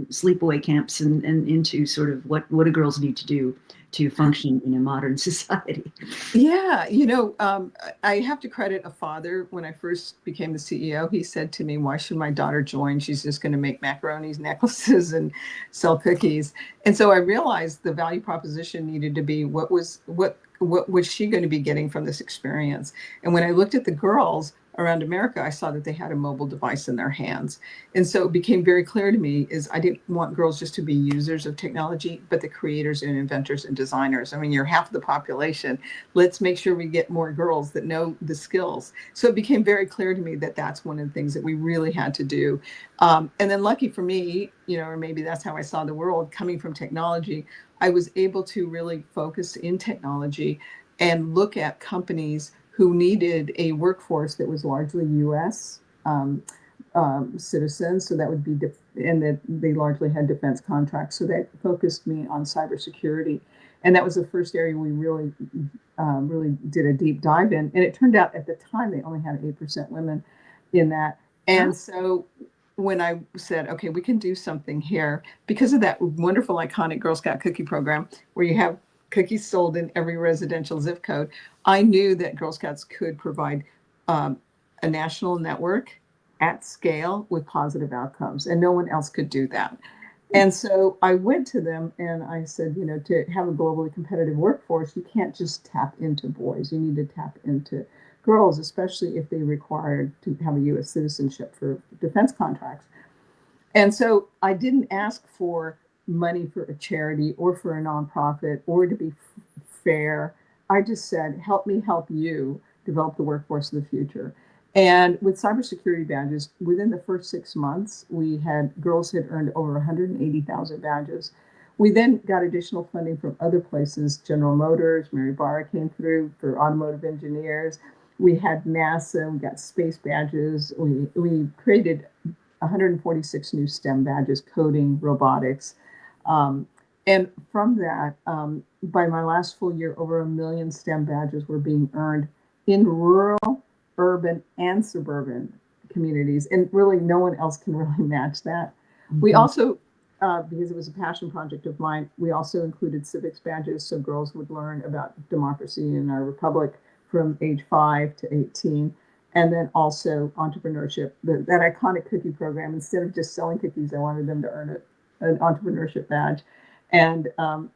sleepaway camps and into sort of what do girls need to do to function in a modern society. Yeah, I have to credit a father. When I first became the CEO, he said to me, "Why should my daughter join? She's just going to make macaroni's necklaces and sell cookies." And so I realized the value proposition needed to be, what was she going to be getting from this experience? And when I looked at the girls around America, I saw that they had a mobile device in their hands. And so it became very clear to me is I didn't want girls just to be users of technology, but the creators and inventors and designers. I mean, you're half the population. Let's make sure we get more girls that know the skills. So it became very clear to me that that's one of the things that we really had to do. And then lucky for me, or maybe that's how I saw the world, coming from technology, I was able to really focus in technology and look at companies who needed a workforce that was largely U.S. Citizens. So that would be, and that they largely had defense contracts. So that focused me on cybersecurity. And that was the first area we really did a deep dive in. And it turned out at the time, they only had 8% women in that. And so when I said, okay, we can do something here, because of that wonderful, iconic Girl Scout cookie program, where you have cookies sold in every residential zip code, I knew that Girl Scouts could provide a national network at scale with positive outcomes, and no one else could do that. And so I went to them and I said, to have a globally competitive workforce, you can't just tap into boys. You need to tap into girls, especially if they required to have a U.S. citizenship for defense contracts. And so I didn't ask for money for a charity or for a nonprofit or to be fair. I just said, help me help you develop the workforce of the future. And with cybersecurity badges, within the first 6 months, girls had earned over 180,000 badges. We then got additional funding from other places. General Motors, Mary Barra came through for automotive engineers. We had NASA, we got space badges. We created 146 new STEM badges, coding, robotics. And from that, by my last full year, over 1 million STEM badges were being earned in rural, urban, and suburban communities. And really, no one else can really match that. We also, because it was a passion project of mine, we also included civics badges so girls would learn about democracy in our republic from age 5 to 18. And then also entrepreneurship, that iconic cookie program. Instead of just selling cookies, I wanted them to earn an entrepreneurship badge. And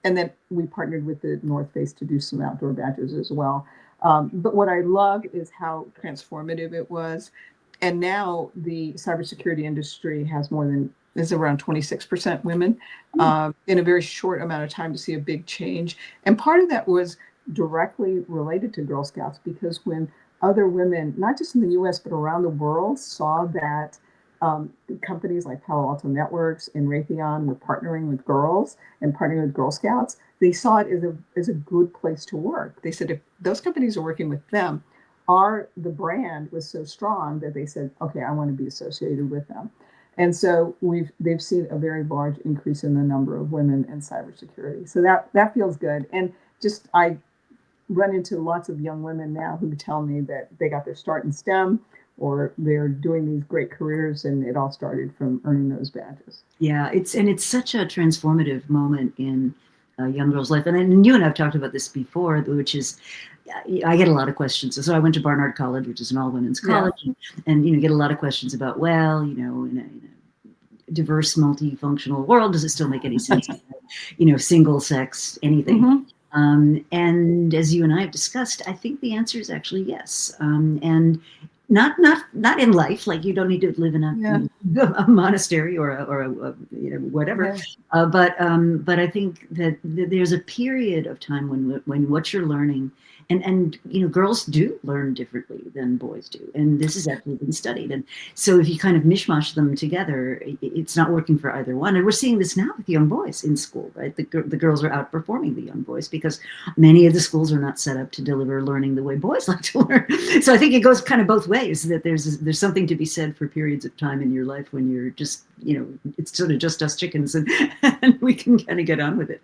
then we partnered with the North Face to do some outdoor badges as well. But what I love is how transformative it was. And now the cybersecurity industry is around 26% women in a very short amount of time to see a big change. And part of that was directly related to Girl Scouts, because when other women, not just in the US, but around the world, saw that companies like Palo Alto Networks and Raytheon were partnering with girls and partnering with Girl Scouts, they saw it as a good place to work. They said if those companies are working with them, the brand was so strong that they said, okay, I want to be associated with them. And so they've seen a very large increase in the number of women in cybersecurity. So that feels good. And just I run into lots of young women now who tell me that they got their start in STEM or they're doing these great careers, and it all started from earning those badges. Yeah, it's such a transformative moment in a young girl's life, and you and I've talked about this before, which is I get a lot of questions. So I went to Barnard College, which is an all women's college, and get a lot of questions about, well, in a diverse, multifunctional world, does it still make any sense? Single sex, anything. Mm-hmm. And as you and I have discussed, I think the answer is actually yes. And not in life, like you don't need to live in a monastery or a whatever. Yeah. But I think that there's a period of time when what you're learning, and girls do learn differently than boys do, and this has actually been studied. And so if you kind of mishmash them together, it's not working for either one. And we're seeing this now with young boys in school, right? The girls are outperforming the young boys because many of the schools are not set up to deliver learning the way boys like to learn. So I think it goes kind of both ways, that there's something to be said for periods of time in your life when you're just, it's sort of just us chickens, and we can kind of get on with it.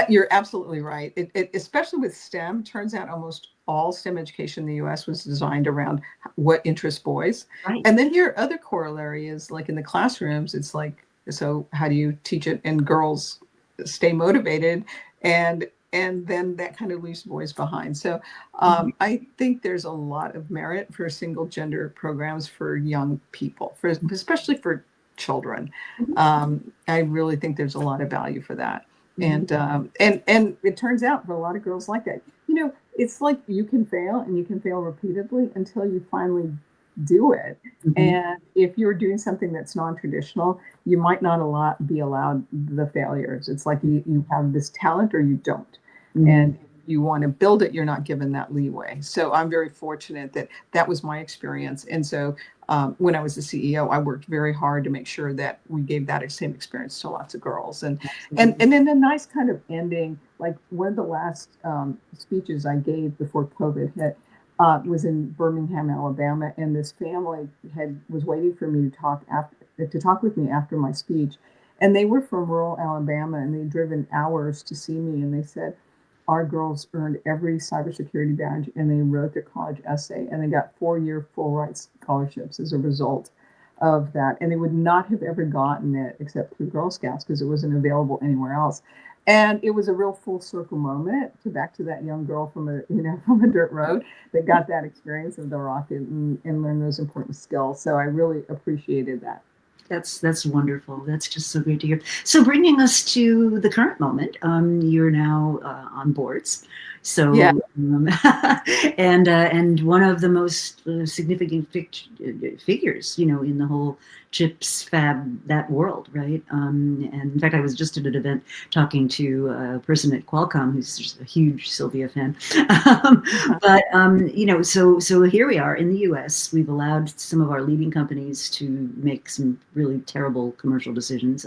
You're absolutely right. It especially with STEM, turns out almost all STEM education in the US was designed around what interests boys. Right. And then your other corollary is, like in the classrooms, it's like, so how do you teach it and girls stay motivated? And then that kind of leaves boys behind. So I think there's a lot of merit for single gender programs for young people, especially for children. I really think there's a lot of value for that. And it turns out for a lot of girls like that, it's like you can fail, and you can fail repeatedly until you finally do it. And if you're doing something that's non-traditional, you might not be allowed the failures. It's like you have this talent or you don't. And if you want to build it, you're not given that leeway. So I'm very fortunate that was my experience. And so when I was the CEO, I worked very hard to make sure that we gave that same experience to lots of girls. And then a nice kind of ending, like one of the last speeches I gave before COVID hit was in Birmingham, Alabama, and this family was waiting for me to talk with me after my speech. And they were from rural Alabama, and they'd driven hours to see me, and they said, our girls earned every cybersecurity badge, and they wrote their college essay, and they got 4-year full ride scholarships as a result of that. And they would not have ever gotten it except through Girl Scouts, because it wasn't available anywhere else. And it was a real full circle moment back to that young girl from a dirt road that got that experience of the rocket and learned those important skills. So I really appreciated that. That's wonderful. That's just so great to hear. So bringing us to the current moment, you're now on boards. So, yeah. And one of the most significant figures, in the whole chips fab, that world, right? And in fact, I was just at an event talking to a person at Qualcomm who's just a huge Sylvia fan. So here we are in the US. We've allowed some of our leading companies to make some really terrible commercial decisions.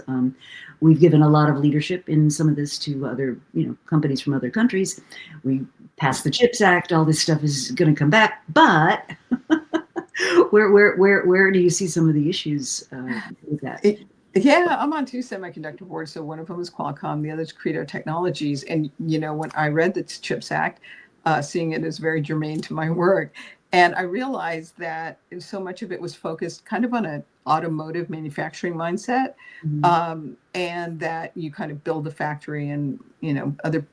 We've given a lot of leadership in some of this to other, companies from other countries. We passed the CHIPS Act. All this stuff is going to come back, but where do you see some of the issues with that? Yeah, I'm on 2 semiconductor boards. So one of them is Qualcomm, the other is Credo Technologies. And, when I read the CHIPS Act, seeing it as very germane to my work, and I realized that so much of it was focused kind of on an automotive manufacturing mindset, and that you kind of build the factory and, other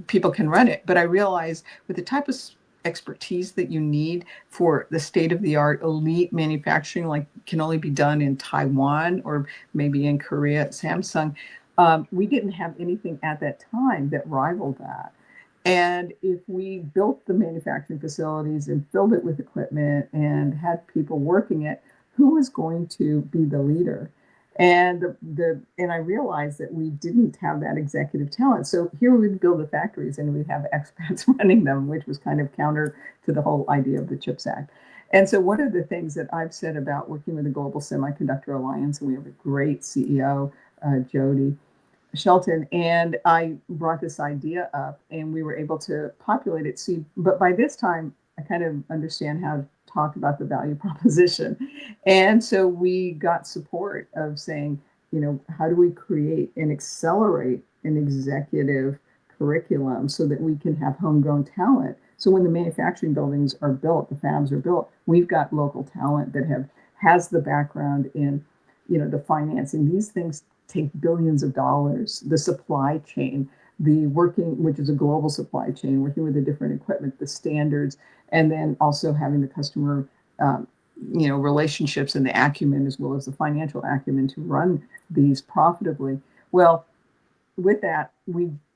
people can run it. But I realized with the type of expertise that you need for the state-of-the-art elite manufacturing, like can only be done in Taiwan or maybe in Korea at Samsung, we didn't have anything at that time that rivaled that. And if we built the manufacturing facilities and filled it with equipment and had people working it, who was going to be the leader? And I realized that we didn't have that executive talent. So here we'd build the factories and we'd have expats running them, which was kind of counter to the whole idea of the CHIPS Act. And so one of the things that I've said about working with the Global Semiconductor Alliance, and we have a great CEO, Jody Shelton, and I brought this idea up and we were able to populate it. See, but by this time, I kind of understand how to talk about the value proposition. And so we got support of saying, how do we create and accelerate an executive curriculum so that we can have homegrown talent? So when the manufacturing buildings are built, the fabs are built, we've got local talent that has the background in, the financing. These things take billions of dollars. The supply chain, the working, which is a global supply chain, working with the different equipment, the standards, and then also having the customer, relationships and the acumen as well as the financial acumen to run these profitably. Well, with that,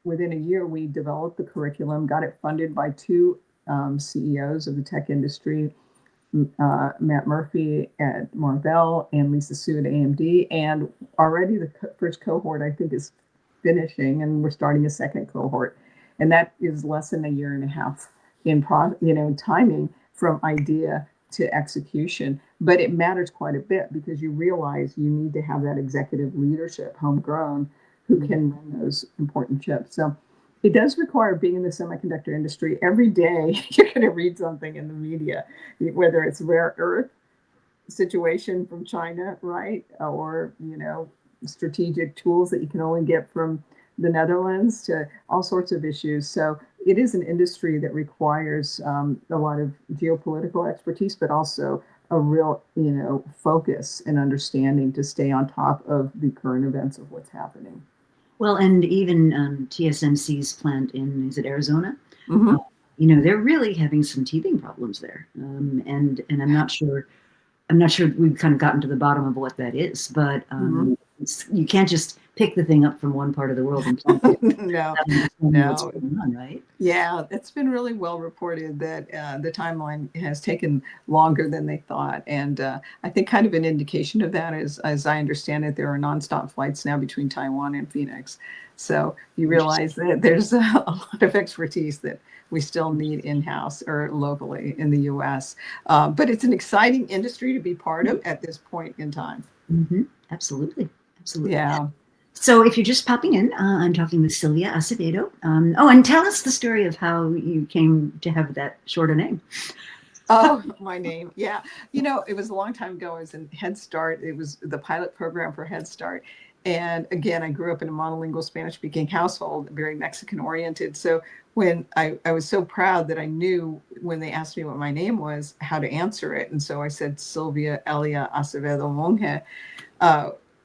within a year, we developed the curriculum, got it funded by two CEOs of the tech industry, Matt Murphy at Marvell and Lisa Su at AMD. And already the first cohort, I think, is finishing, and we're starting a second cohort. And that is less than a year and a half in timing from idea to execution. But it matters quite a bit because you realize you need to have that executive leadership, homegrown, who can run those important chips. So it does require being in the semiconductor industry. Every day you're going to read something in the media, whether it's rare earth situation from China, right? Or, strategic tools that you can only get from the Netherlands, to all sorts of issues. So it is an industry that requires a lot of geopolitical expertise, but also a real, focus and understanding to stay on top of the current events of what's happening. Well, and even TSMC's plant in, is it Arizona? Mm-hmm. They're really having some teething problems there, and I'm not sure we've kind of gotten to the bottom of what that is, but you can't just pick the thing up from one part of the world and plant it. No. What's going on, right? Yeah, it's been really well reported that the timeline has taken longer than they thought. And I think kind of an indication of that is, as I understand it, there are nonstop flights now between Taiwan and Phoenix. So you realize that there's a lot of expertise that we still need in-house or locally in the US. But it's an exciting industry to be part of at this point in time. Mm-hmm. Absolutely. Yeah. So if you're just popping in, I'm talking with Sylvia Acevedo. And tell us the story of how you came to have that shorter name. Oh, my name. Yeah. It was a long time ago. I was in Head Start. It was the pilot program for Head Start. And again, I grew up in a monolingual Spanish-speaking household, very Mexican-oriented. So when I was so proud that I knew when they asked me what my name was, how to answer it. And so I said Sylvia Elia Acevedo Monge,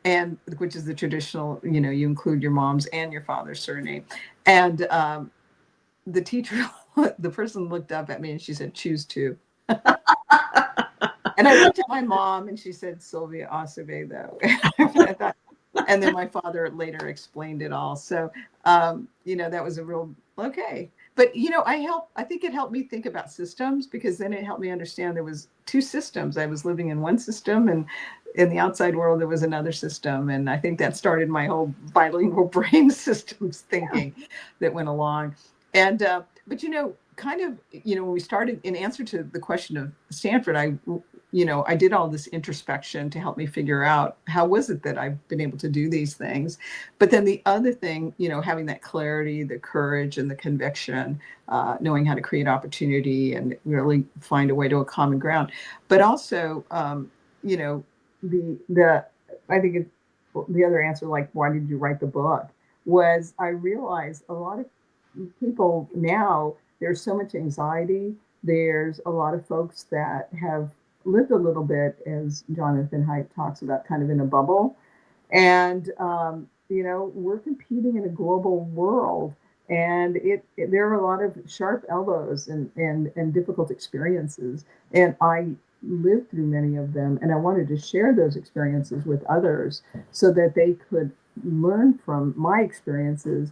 and which is the traditional, you include your mom's and your father's surname. And the teacher, the person looked up at me and she said, choose two. And I looked at my mom and she said, Sylvia Acevedo. And then my father later explained it all. So, that was a real, okay. But, I think it helped me think about systems, because then it helped me understand there was two systems. I was living in one system, and in the outside world, there was another system. And I think that started my whole bilingual brain systems thinking that went along. And, but, kind of, when we started, in answer to the question of Stanford, I did all this introspection to help me figure out how was it that I've been able to do these things. But then the other thing, having that clarity, the courage and the conviction, knowing how to create opportunity and really find a way to a common ground. But also, I think the other answer, like, why did you write the book, was I realized a lot of people now, there's so much anxiety. There's a lot of folks that have lived a little bit, as Jonathan Haidt talks about, kind of in a bubble. And, we're competing in a global world, and there are a lot of sharp elbows and difficult experiences. And I lived through many of them, and I wanted to share those experiences with others so that they could learn from my experiences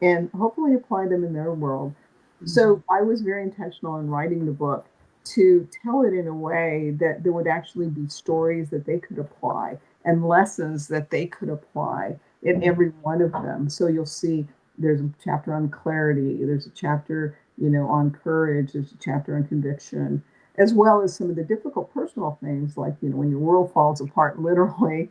and hopefully apply them in their world. So I was very intentional in writing the book to tell it in a way that there would actually be stories that they could apply and lessons that they could apply in every one of them. So you'll see there's a chapter on clarity, there's a chapter, on courage, there's a chapter on conviction, as well as some of the difficult personal things like, when your world falls apart literally,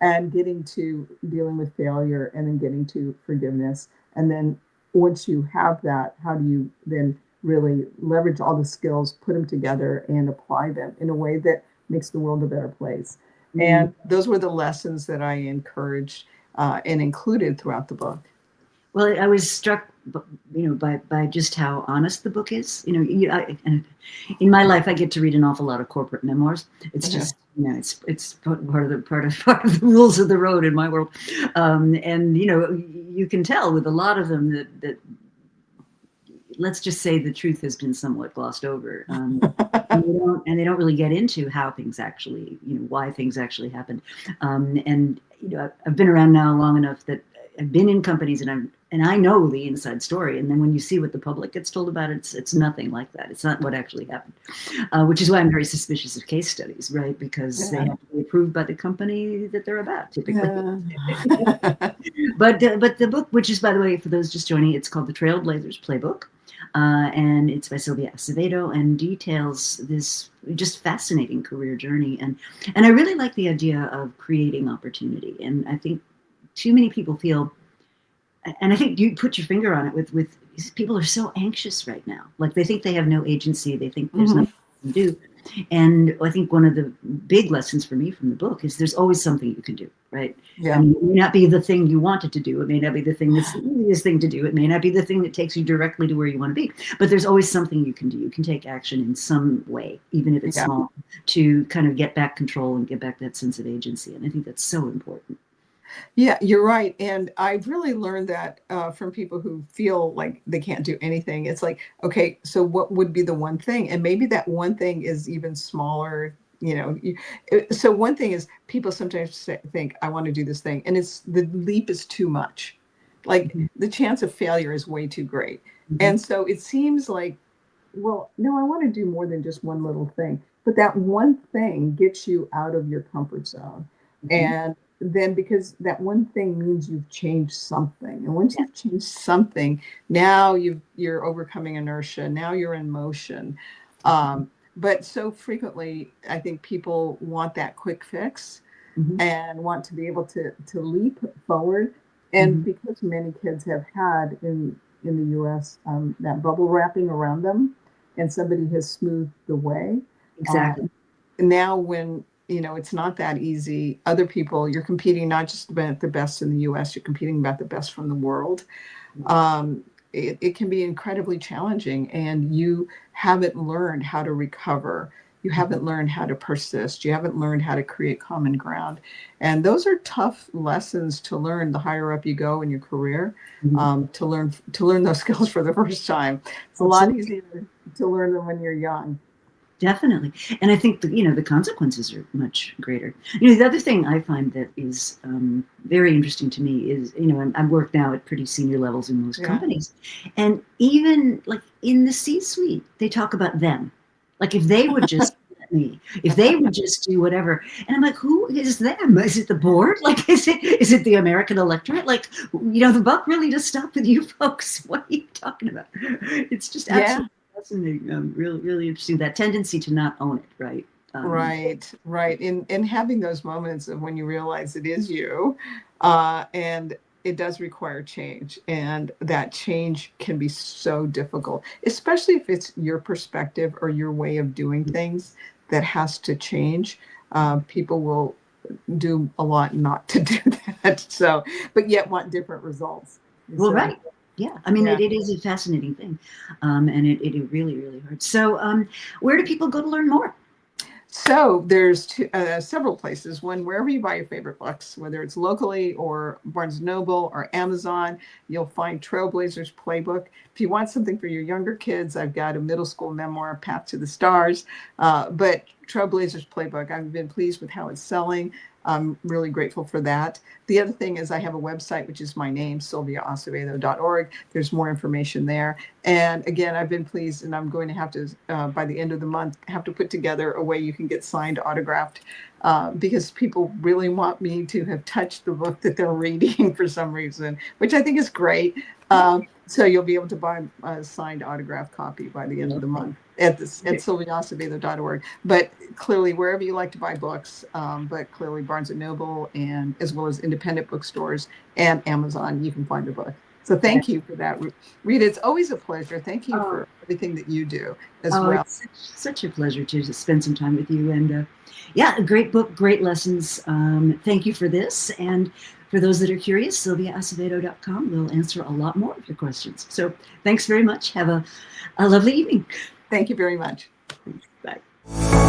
and getting to dealing with failure, and then getting to forgiveness. And then once you have that, how do you then really leverage all the skills, put them together, and apply them in a way that makes the world a better place? Mm-hmm. And those were the lessons that I encouraged and included throughout the book. Well, I was struck, by just how honest the book is. In my life, I get to read an awful lot of corporate memoirs. It's just, it's part of the rules of the road in my world. And you can tell with a lot of them that let's just say the truth has been somewhat glossed over. And they don't really get into how things actually, why things actually happened. And I've been around now long enough that I've been in companies and I know the inside story. And then when you see what the public gets told about it, it's nothing like that. It's not what actually happened, which is why I'm very suspicious of case studies, right? Because they have to be approved by the company that they're about, typically. But the book, which is, by the way, for those just joining, it's called The Trailblazers Playbook. And it's by Sylvia Acevedo, and details this just fascinating career journey. And I really like the idea of creating opportunity. And I think too many people feel, and I think you put your finger on it with people are so anxious right now. Like they think they have no agency. They think there's nothing to do. And I think one of the big lessons for me from the book is there's always something you can do, right? Yeah. I mean, it may not be the thing you wanted to do. It may not be the thing that's the easiest thing to do. It may not be the thing that takes you directly to where you want to be. But there's always something you can do. You can take action in some way, even if it's small, to kind of get back control and get back that sense of agency. And I think that's so important. Yeah, you're right. And I've really learned that from people who feel like they can't do anything. It's like, okay, so what would be the one thing? And maybe that one thing is even smaller. So one thing is people sometimes think, I want to do this thing. And the leap is too much. Like the chance of failure is way too great. And so it seems like, well, no, I want to do more than just one little thing. But that one thing gets you out of your comfort zone. And then because that one thing means you've changed something. And once you've changed something, now you're overcoming inertia. Now you're in motion. But so frequently, I think people want that quick fix and want to be able to leap forward. And because many kids have had in the US that bubble wrapping around them, and somebody has smoothed the way. Exactly. Now when it's not that easy. Other people, you're competing not just about the best in the US, you're competing about the best from the world. It can be incredibly challenging, and you haven't learned how to recover. You haven't learned how to persist. You haven't learned how to create common ground. And those are tough lessons to learn the higher up you go in your career, to learn those skills for the first time. It's a lot easier to learn them when you're young. Definitely. And I think the consequences are much greater. The other thing I find that is very interesting to me is, I work now at pretty senior levels in most companies. And even like in the C-suite, they talk about them. Like if they would just me, if they would just do whatever. And I'm like, who is them? Is it the board? Like, is it the American electorate? Like, the buck really does stop with you folks. What are you talking about? It's just absolutely fascinating. Really, really interesting, that tendency to not own it, right? Right. And having those moments of when you realize it is you, and it does require change, and that change can be so difficult, especially if it's your perspective or your way of doing things that has to change. People will do a lot not to do that. So, but yet want different results. Well, right. Yeah, I mean, it is a fascinating thing, and it really, really hurts. So where do people go to learn more? So there's several places. One, wherever you buy your favorite books, whether it's locally or Barnes & Noble or Amazon, you'll find Trailblazers Playbook. If you want something for your younger kids, I've got a middle school memoir, Path to the Stars. But Trailblazers Playbook, I've been pleased with how it's selling. I'm really grateful for that. The other thing is I have a website, which is my name, sylviaacevedo.org. There's more information there. And again, I've been pleased, and I'm going to have to, by the end of the month, have to put together a way you can get signed, autographed because people really want me to have touched the book that they're reading for some reason, which I think is great. So you'll be able to buy a signed autographed copy by the end of the month at sylviaacevedo.org. But clearly, wherever you like to buy books, but clearly Barnes & Noble, and as well as independent bookstores and Amazon, you can find the book. So thank you for that, Rita. It's always a pleasure. Thank you for everything that you do as well. It's such a pleasure to spend some time with you. And yeah, a great book, great lessons. Thank you for this. And for those that are curious, sylviaacevedo.com will answer a lot more of your questions. So thanks very much. Have a lovely evening. Thank you very much. Bye.